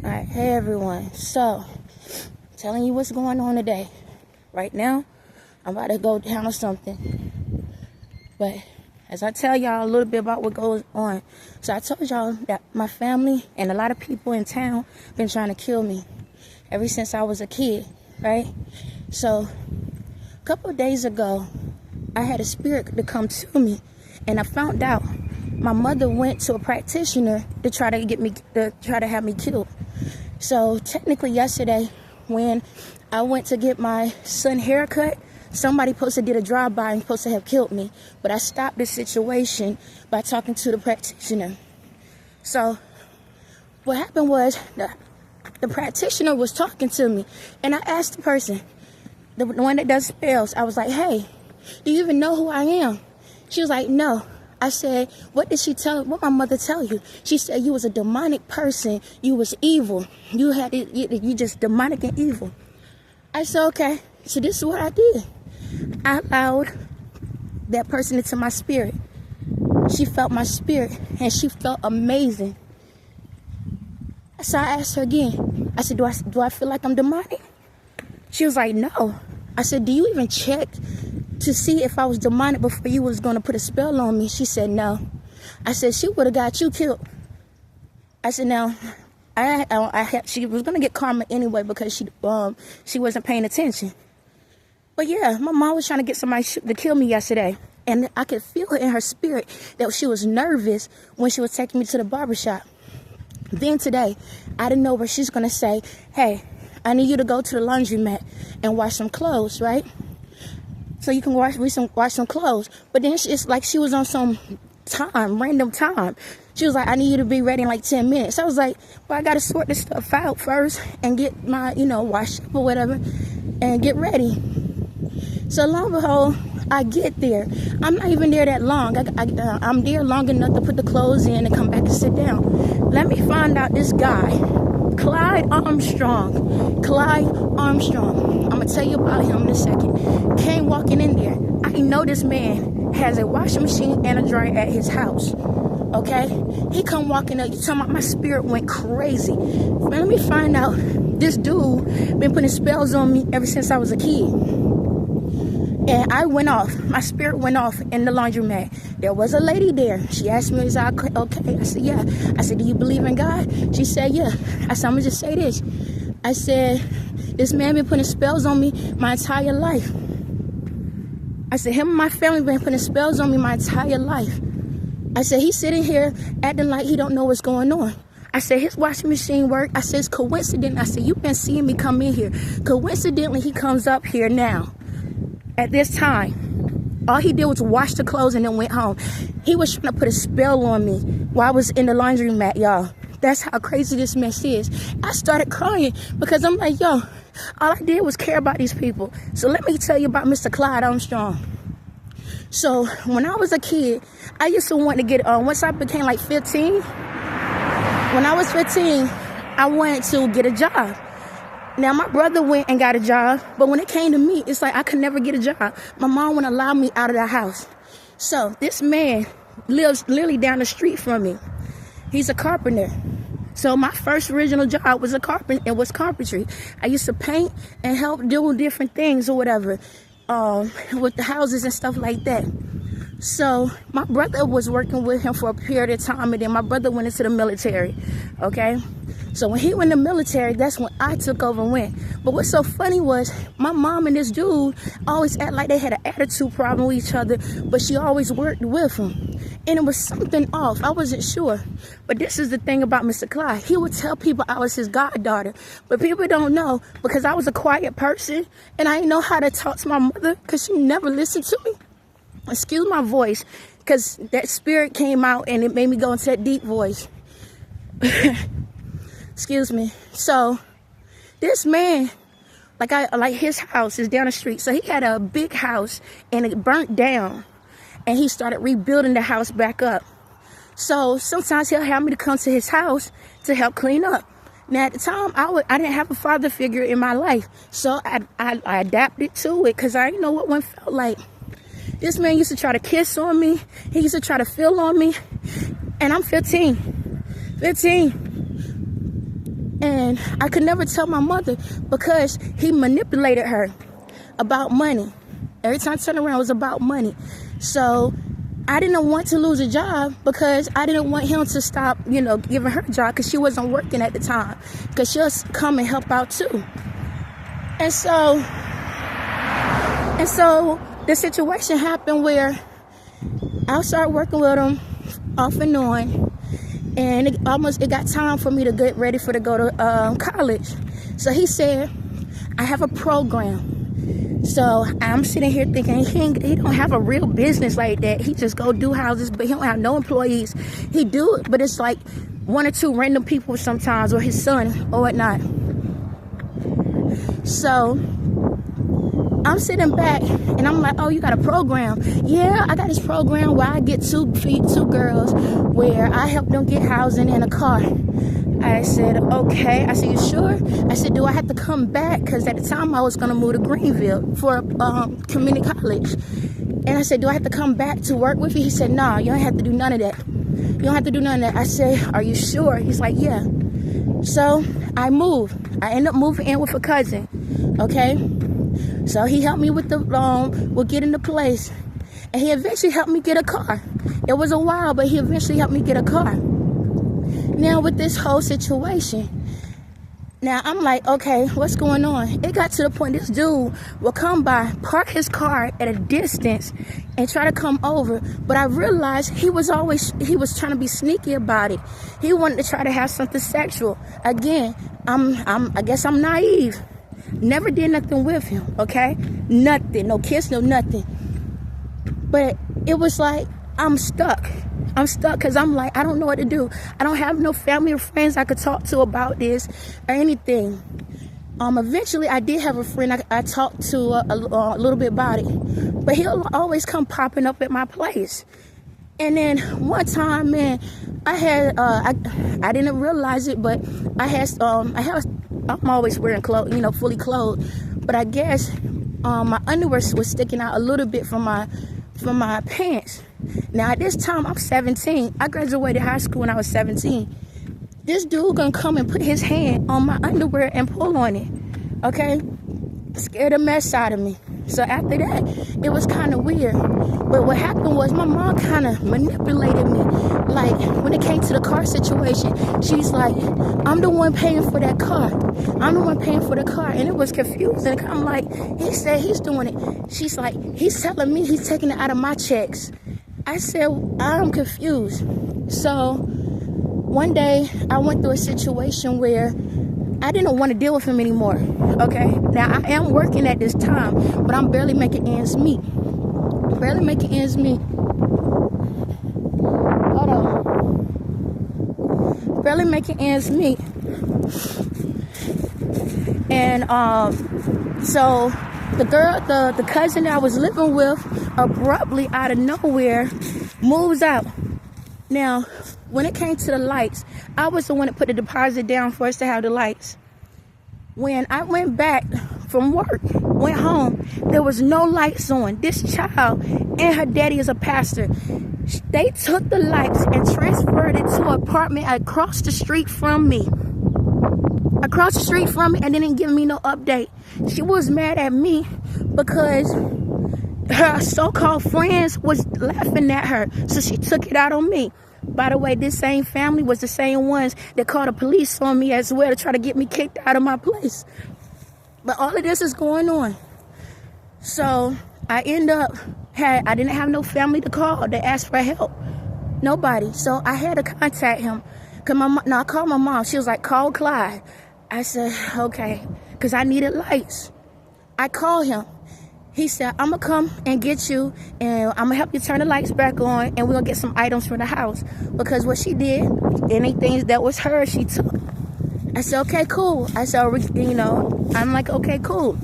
Alright, hey everyone. So, telling you what's going on today. Right now, I'm about to go down something. But as I tell y'all a little bit about what goes on. So I told y'all that my family and a lot of people in town been trying to kill me ever since I was a kid, right? So a couple of days ago, I had a spirit to come to me, and I found out my mother went to a practitioner to try to have me killed. So technically yesterday, when I went to get my son haircut, somebody did a drive-by and supposed to have killed me. But I stopped the situation by talking to the practitioner. So what happened was the practitioner was talking to me, and I asked the person, the one that does spells, I was like, hey, do you even know who I am? She was like, no. I said, what my mother tell you? She said, you was a demonic person. You was evil. You just demonic and evil. I said, okay. So this is what I did. I allowed that person into my spirit. She felt my spirit, and she felt amazing. So I asked her again. I said, do I feel like I'm demonic? She was like, no. I said, do you even check to see if I was demonic before you was going to put a spell on me? She said, no. I said, she would have got you killed. I said, now, she was going to get karma anyway because she wasn't paying attention. But yeah, my mom was trying to get somebody to kill me yesterday. And I could feel it in her spirit that she was nervous when she was taking me to the barbershop. Then today, out of nowhere, she's going to say, hey, I need you to go to the laundromat and wash some clothes, right? So you can wash some clothes. But then it's like she was on some random time. She was like, I need you to be ready in like 10 minutes. I was like, well, I got to sort this stuff out first and get my, wash up or whatever and get ready. So lo and behold, I get there. I'm not even there that long. I'm there long enough to put the clothes in and come back and sit down. Let me find out this guy, Clyde Armstrong. I'm going to tell you about him in a second. Came walking in there. I know this man has a washing machine and a dryer at his house. Okay? He come walking up. You talking about my spirit went crazy. Let me find out. This dude been putting spells on me ever since I was a kid. And I went off. My spirit went off in the laundromat. There was a lady there. She asked me, is I okay? I said, yeah. I said, do you believe in God? She said, yeah. I said, I'm going to just say this. I said, this man been putting spells on me my entire life. I said, him and my family been putting spells on me my entire life. I said, he's sitting here acting like he don't know what's going on. I said, his washing machine work. I said, it's coincident. I said, you've been seeing me come in here. Coincidentally, he comes up here now. At this time, all he did was wash the clothes and then went home. He was trying to put a spell on me while I was in the laundromat, y'all. That's how crazy this mess is. I started crying because I'm like, yo, all I did was care about these people. So let me tell you about Mr. Clyde Armstrong. So when I was a kid, I used to want to get, once I became like 15, when I was 15, I wanted to get a job. Now, my brother went and got a job, but when it came to me, it's like I could never get a job. My mom wouldn't allow me out of the house. So this man lives literally down the street from me. He's a carpenter. So my first original job was carpentry. I used to paint and help do different things or whatever with the houses and stuff like that. So my brother was working with him for a period of time, and then my brother went into the military, okay? So when he went in the military, that's when I took over and went. But what's so funny was my mom and this dude always act like they had an attitude problem with each other, but she always worked with him. And it was something off. I wasn't sure. But this is the thing about Mr. Clyde. He would tell people I was his goddaughter. But people don't know because I was a quiet person and I didn't know how to talk to my mother because she never listened to me. Excuse my voice because that spirit came out and it made me go into that deep voice. Excuse me. So this man, like his house is down the street. So he had a big house and it burnt down and he started rebuilding the house back up. So sometimes he'll have me to come to his house to help clean up. Now at the time I didn't have a father figure in my life. So I adapted to it because I didn't know what one felt like. This man used to try to kiss on me. He used to try to feel on me. And I'm 15. And I could never tell my mother because he manipulated her about money. Every time I turned around, it was about money. So I didn't want to lose a job because I didn't want him to stop, giving her a job because she wasn't working at the time. Because she'll come and help out too. And so the situation happened where I started working with him off and on. And it got time for me to get ready to go to college. So he said, I have a program. So I'm sitting here thinking he don't have a real business like that. He just go do houses, but he don't have no employees. He do it, but it's like one or two random people sometimes, or his son or whatnot. So I'm sitting back and I'm like, oh, you got a program? Yeah, I got this program where I get two girls where I help them get housing and a car. I said, okay. I said, you sure? I said, do I have to come back? Because at the time I was going to move to Greenville for community college. And I said, do I have to come back to work with you? He said, no, you don't have to do none of that. You don't have to do none of that. I said, are you sure? He's like, yeah. So I moved. I ended up moving in with a cousin. Okay. So he helped me with getting the place. And he eventually helped me get a car. It was a while, but he eventually helped me get a car. Now with this whole situation, now I'm like, okay, what's going on? It got to the point this dude will come by, park his car at a distance and try to come over. But I realized he was trying to be sneaky about it. He wanted to try to have something sexual. Again, I guess I'm naive. Never did nothing with him, okay? Nothing, no kiss, no nothing. But it was like, I'm stuck because I'm like, I don't know what to do. I don't have no family or friends I could talk to about this or anything. Eventually, I did have a friend I talked to a little bit about it. But he'll always come popping up at my place. And then one time, man, I had, I didn't realize it, but I'm always wearing clothes, fully clothed. But I guess my underwear was sticking out a little bit from my pants. Now at this time I'm 17. I graduated high school when I was 17. This dude gonna come and put his hand on my underwear and pull on it. Okay? Scared the mess out of me. So after that, it was kind of weird. But what happened was my mom kind of manipulated me. Like when it came to the car situation, she's like, I'm the one paying for that car. I'm the one paying for the car. And it was confusing. I'm like, he said he's doing it. She's like, he's telling me he's taking it out of my checks. I said, I'm confused. So one day I went through a situation where I didn't want to deal with him anymore. Okay? Now I am working at this time, but I'm barely making ends meet. Barely making ends meet. Hold on. Barely making ends meet. And so the cousin that I was living with abruptly out of nowhere moves out. Now, when it came to the lights, I was the one that put the deposit down for us to have the lights. When I went back from work, went home, there was no lights on. This child and her daddy is a pastor. They took the lights and transferred it to an apartment across the street from me. Across the street from me, and didn't give me no update. She was mad at me because her so-called friends was laughing at her, so she took it out on me. By the way, this same family was the same ones that called the police on me as well to try to get me kicked out of my place. But all of this is going on. So I didn't have no family to call to ask for help. Nobody. So I had to contact him. I called my mom. She was like, call Clyde. I said, okay, because I needed lights. I called him. He said, I'm going to come and get you, and I'm going to help you turn the lights back on, and we're going to get some items for the house. Because what she did, anything that was hers, she took. I said, okay, cool. I said, I'm like, okay, cool.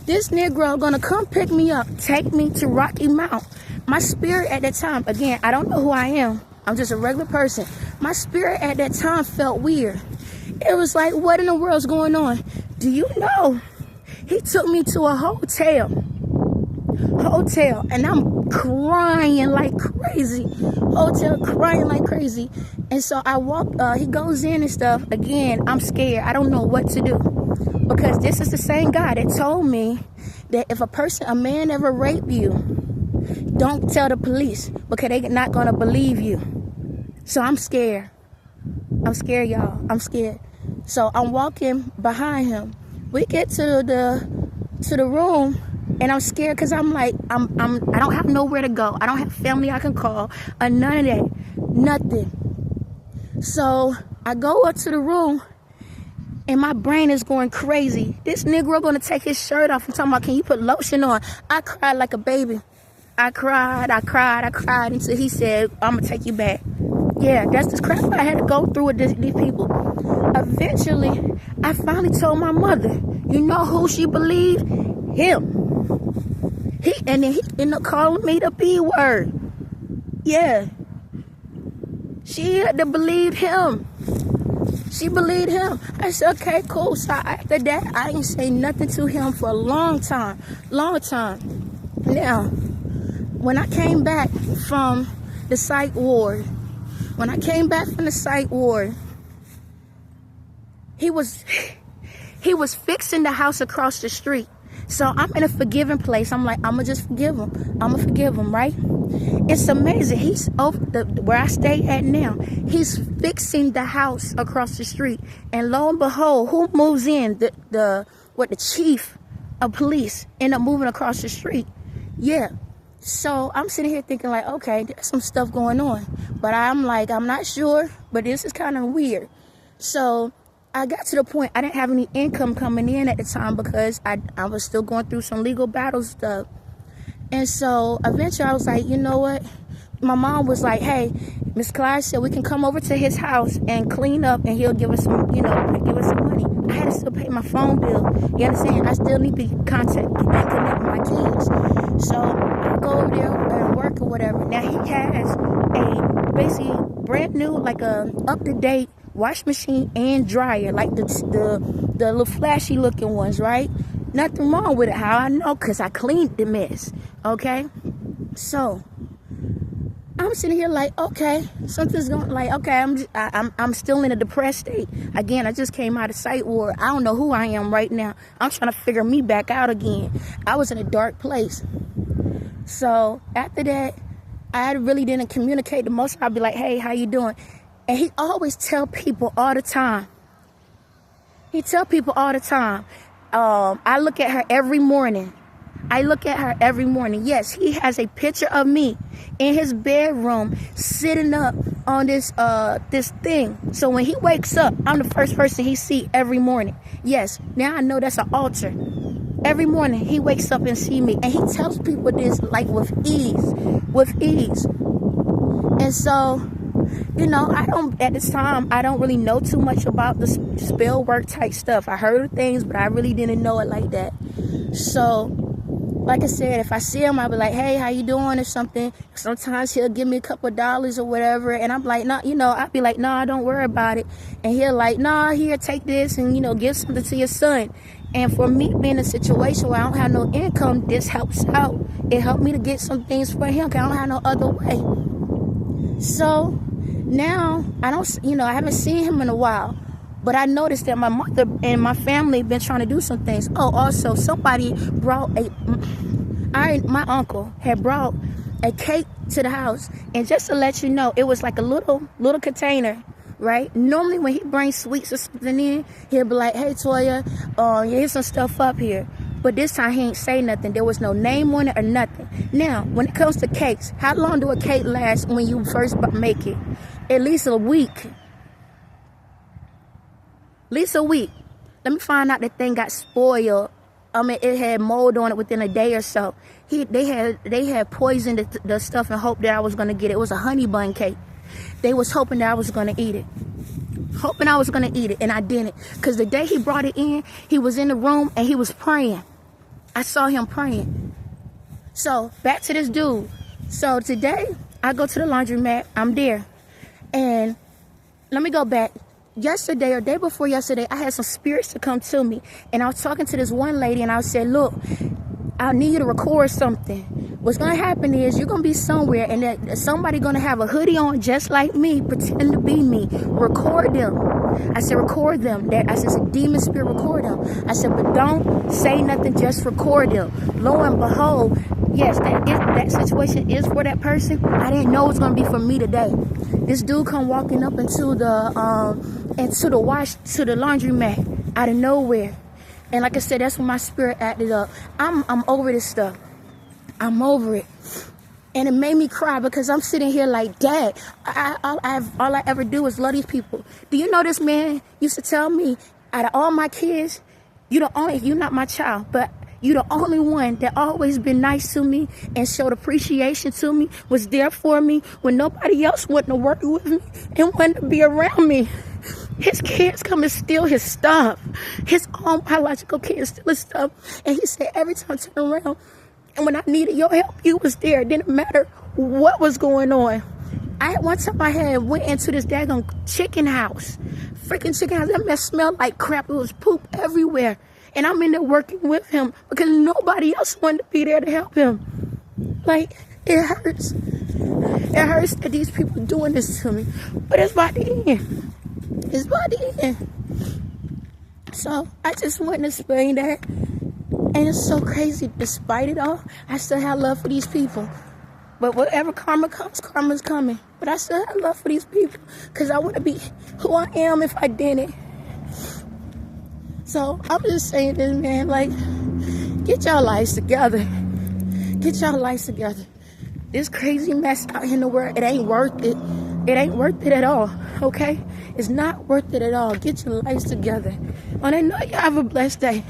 This Negro going to come pick me up, take me to Rocky Mount. My spirit at that time, again, I don't know who I am. I'm just a regular person. My spirit at that time felt weird. It was like, what in the world's going on? Do you know? He took me to a hotel, and I'm crying like crazy. Crying like crazy. And so I walk, he goes in and stuff. Again, I'm scared. I don't know what to do. Because this is the same guy that told me that if a man ever rape you, don't tell the police because they're not going to believe you. So I'm scared. I'm scared, y'all. I'm scared. So I'm walking behind him. We get to the room, and I'm scared because I'm like, I don't have nowhere to go. I don't have family I can call, or none of that. Nothing. So I go up to the room, and my brain is going crazy. This Negro gonna take his shirt off and talking about, can you put lotion on? I cried like a baby. I cried until he said, I'm gonna take you back. Yeah, that's the crap I had to go through with these people. Eventually, I finally told my mother, you know who she believed? Him. And then he ended up calling me the B word. Yeah. She had to believe him. She believed him. I said, okay, cool. So after that, I didn't say nothing to him for a long time. Now, when I came back from the psych ward, he was fixing the house across the street. So I'm in a forgiving place. I'm like, I'm going to just forgive him. I'm going to forgive him, right? It's amazing. He's where I stay at now. He's fixing the house across the street. And lo and behold, who moves in? The chief of police end up moving across the street. Yeah. So I'm sitting here thinking like, okay, there's some stuff going on. But I'm like, I'm not sure. But this is kind of weird. So I got to the point I didn't have any income coming in at the time because I was still going through some legal battle stuff. And so eventually I was like, you know what? My mom was like, hey, Miss Clyde said we can come over to his house and clean up and he'll give us some, give us some money. I had to still pay my phone bill. You understand? I still need to connect with my kids. So I go over there and work or whatever. Now he has a basically brand new, like a up-to-date wash machine and dryer, like the little flashy looking ones, right? Nothing wrong with it. How I know? Because I cleaned the mess. Okay? So I'm sitting here like, okay, something's going, like, okay, I'm still in a depressed state. Again, I just came out of psych ward. I don't know who I am right now. I'm trying to figure me back out again. I was in a dark place. So after that, I really didn't communicate the most. I'd be like, hey, how you doing? And he always tell people all the time. I look at her every morning. Yes, he has a picture of me in his bedroom sitting up on this thing. So when he wakes up, I'm the first person he see every morning. Yes, now I know that's an altar. Every morning he wakes up and see me. And he tells people this like with ease. And so, at this time, I don't really know too much about the spell work type stuff. I heard of things, but I really didn't know it like that. So, like I said, if I see him, I'll be like, hey, how you doing or something. Sometimes he'll give me a couple of dollars or whatever. And I'm like, no, I'll be like, no, don't worry about it. And he'll like, no, here, take this and, give something to your son. And for me being in a situation where I don't have no income, this helps out. It helped me to get some things for him because I don't have no other way. So now I haven't seen him in a while, but I noticed that my mother and my family been trying to do some things. Oh, also somebody brought my uncle had brought a cake to the house, and just to let you know, it was like a little container, right? Normally when he brings sweets or something in, he'll be like, hey Toya, here's some stuff up here. But this time he ain't say nothing. There was no name on it or nothing. Now, when it comes to cakes, how long do a cake last when you first make it? At least a week. Let me find out the thing got spoiled. It had mold on it within a day or so. They had poisoned the stuff and hoped that I was gonna get it. It was a honey bun cake. They was hoping that I was gonna eat it. And I didn't. Because the day he brought it in, he was in the room and he was praying. I saw him praying. So back to this dude. So today I go to the laundromat. I'm there. And let me go back. Yesterday or day before yesterday, I had some spirits to come to me. And I was talking to this one lady and I said, look, I need you to record something. What's going to happen is you're going to be somewhere and that somebody going to have a hoodie on just like me, pretend to be me. Record them. I said, record them. I said, it's a demon spirit, record them. I said, but don't say nothing, just record them. Lo and behold, yes, that situation is for that person. I didn't know it was going to be for me today. This dude come walking up into the laundromat out of nowhere. And like I said, that's when my spirit acted up. I'm over this stuff. I'm over it. And it made me cry because I'm sitting here like, Dad, all I ever do is love these people. Do you know this man used to tell me, out of all my kids, you're not my child, but you're the only one that always been nice to me and showed appreciation to me, was there for me when nobody else wanted to work with me and wanted to be around me. His kids come and steal his stuff. His own biological kids steal his stuff. And he said, every time I turn around, and when I needed your help, you was there. It didn't matter what was going on. One time I went into this daggone chicken house. Freaking chicken house. That mess smelled like crap. It was poop everywhere. And I'm in there working with him because nobody else wanted to be there to help him. Like, it hurts. It hurts that these people doing this to me. But it's by the end. It's by the end. So, I just wanted to explain that. And it's so crazy. Despite it all, I still have love for these people. But whatever karma comes, karma's coming. But I still have love for these people. Because I want to be who I am if I didn't. So, I'm just saying this, man. Like, get y'all lives together. Get y'all lives together. This crazy mess out here in the world, it ain't worth it. It ain't worth it at all, okay? It's not worth it at all. Get your lives together. On that note, y'all have a blessed day.